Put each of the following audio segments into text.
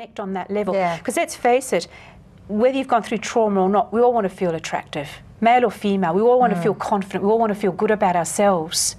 connect on that level. Yeah. Because let's face it, whether you've gone through trauma or not, we all want to feel attractive, male or female. We all want to feel confident. We all want to feel good about ourselves.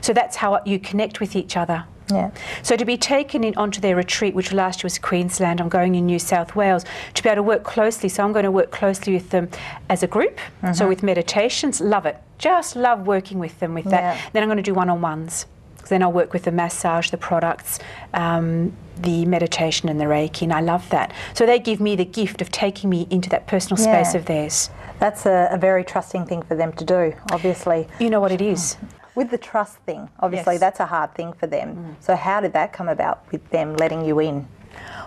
So that's how you connect with each other. Yeah. So to be taken in onto their retreat, which last year was Queensland, I'm going in New South Wales, to be able to work closely. So I'm going to work closely with them as a group. So with meditations, love it. Just love working with them with that. Yeah. Then I'm going to do one-on-ones. Then I'll work with the massage, the products, the meditation and the Reiki, and I love that. So they give me the gift of taking me into that personal space of theirs. That's a very trusting thing for them to do, obviously. You know what it is. With the trust thing, obviously that's a hard thing for them. So how did that come about with them letting you in?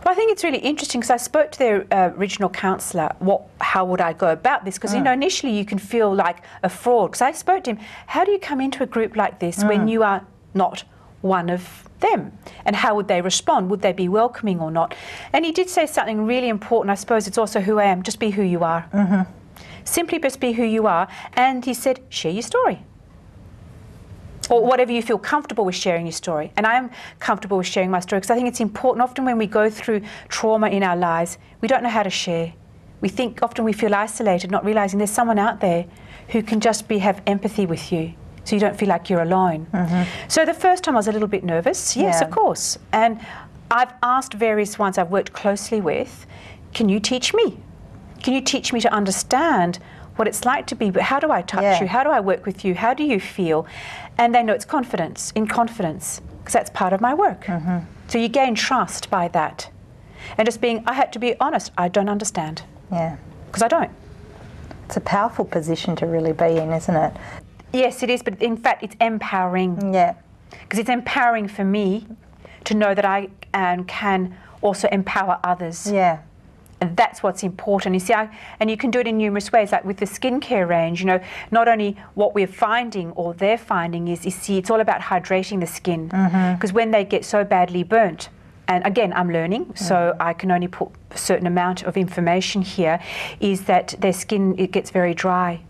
Well, I think it's really interesting because I spoke to their original counsellor, how would I go about this? Because, you know, initially you can feel like a fraud. Because I spoke to him, how do you come into a group like this when you are not one of them? And how would they respond? Would they be welcoming or not? And he did say something really important. I suppose it's also who I am. Just be who you are. Simply just be who you are. And he said, share your story. Or whatever you feel comfortable with sharing your story. And I am comfortable with sharing my story because I think it's important. Often when we go through trauma in our lives, we don't know how to share. We think often we feel isolated, not realising there's someone out there who can just have empathy with you, so you don't feel like you're alone. So the first time I was a little bit nervous, yes, of course. And I've asked various ones I've worked closely with, can you teach me? Can you teach me to understand what it's like to be, but how do I touch you? How do I work with you? How do you feel? And they know it's confidence, in confidence, because that's part of my work. So you gain trust by that. And just being, I had to be honest, I don't understand. Yeah. Because I don't. It's a powerful position to really be in, isn't it? Yes, it is, but in fact it's empowering. Yeah. Because it's empowering for me to know that I can also empower others. Yeah. And that's what's important. You see, and you can do it in numerous ways, like with the skincare range, you know, not only what we're finding or they're finding is, you see, it's all about hydrating the skin. Because when they get so badly burnt, and again, I'm learning, so I can only put a certain amount of information here, is that their skin, it gets very dry.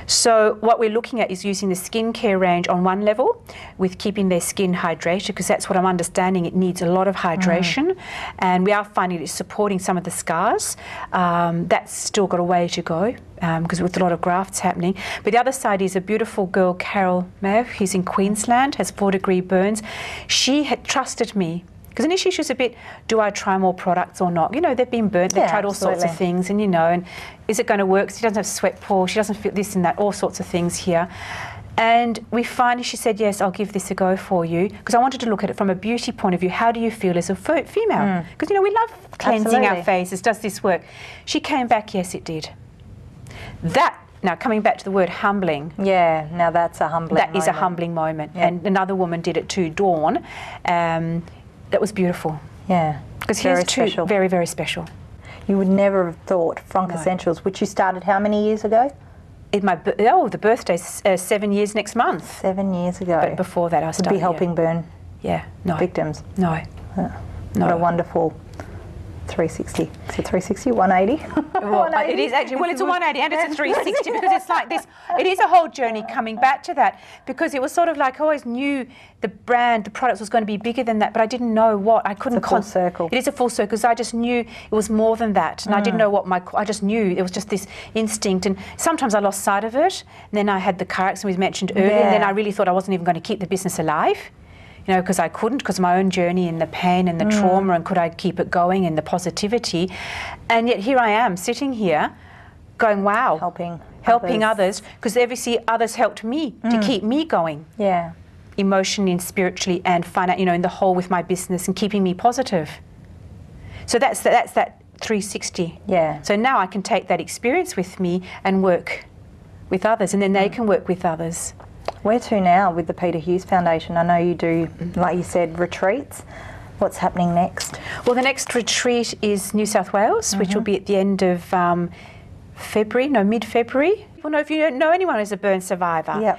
So what we're looking at is using the skincare range on one level with keeping their skin hydrated, because that's what I'm understanding, it needs a lot of hydration, and we are finding it's supporting some of the scars. That's still got a way to go because with a lot of grafts happening. But the other side is a beautiful girl, Carol Mav, who's in Queensland, has 4-degree burns. She had trusted me. Because initially she was a bit, do I try more products or not? You know, they've been burnt, they've tried all sorts of things, and you know, and is it going to work? She doesn't have sweat pores, she doesn't feel this and that, all sorts of things here. And we finally, she said, yes, I'll give this a go for you. Because I wanted to look at it from a beauty point of view. How do you feel as a female? Because, you know, we love cleansing our faces. Does this work? She came back, yes, it did. Now, coming back to the word humbling. Yeah, now that's a humbling moment. That is a humbling moment. Yeah. And another woman did it too, Dawn. That was beautiful. Yeah. Because here's two very, very special. You would never have thought Frank Essentials, which you started how many years ago? The birthday's 7 years next month. 7 years ago. But before that I started. To be helping burn victims. No. What a wonderful 360. Is it 360? 180? Well, 180? It is actually, well, it's a 180 and it's a 360 because it's like this. It is a whole journey coming back to that, because it was sort of like I always knew the brand, the products was going to be bigger than that, but I didn't know what. I couldn't. It's a full circle. It is a full circle because I just knew it was more than that, and I didn't know what I just knew it was just this instinct, and sometimes I lost sight of it. And then I had the car accident we mentioned earlier, and then I really thought I wasn't even going to keep the business alive. You know, because I couldn't, because of my own journey and the pain and the trauma, and could I keep it going and the positivity. And yet here I am sitting here going, wow. Helping others, because obviously others helped me to keep me going. Yeah. Emotionally and spiritually and financially, you know, in the whole with my business and keeping me positive. So that's that 360. Yeah. So now I can take that experience with me and work with others, and then they can work with others. Where to now with the Peter Hughes Foundation? I know you do, like you said, retreats. What's happening next? Well, the next retreat is New South Wales, which will be at the end of mid-February. Well, no, if you don't know anyone who's a burn survivor,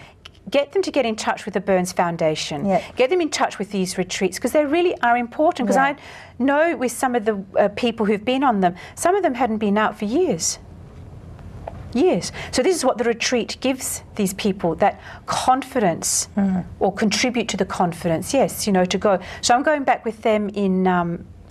get them to get in touch with the Burns Foundation. Get them in touch with these retreats, because they really are important. Because I know with some of the people who've been on them, some of them hadn't been out for years. So this is what the retreat gives these people, that confidence, or contribute to the confidence, you know, to go. So I'm going back with them in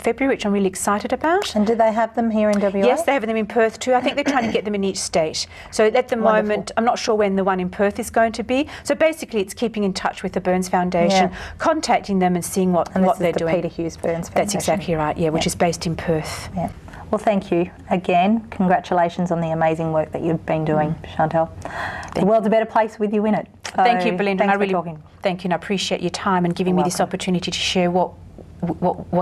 February, which I'm really excited about. And do they have them here in WA? Yes, they have them in Perth too. I think they're trying to get them in each state. So at the moment, I'm not sure when the one in Perth is going to be. So basically, it's keeping in touch with the Burns Foundation, contacting them and seeing what they're doing. Peter Hughes Burns Foundation. That's exactly right, which is based in Perth. Yeah. Well, thank you again. Congratulations on the amazing work that you've been doing, Chantal. The world's a better place with you in it. So thank you, Belinda. Thanks I really for talking. Thank you, and I appreciate your time and giving me this opportunity to share what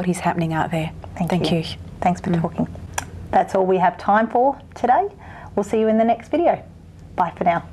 is happening out there. Thank you. Thanks for talking. That's all we have time for today. We'll see you in the next video. Bye for now.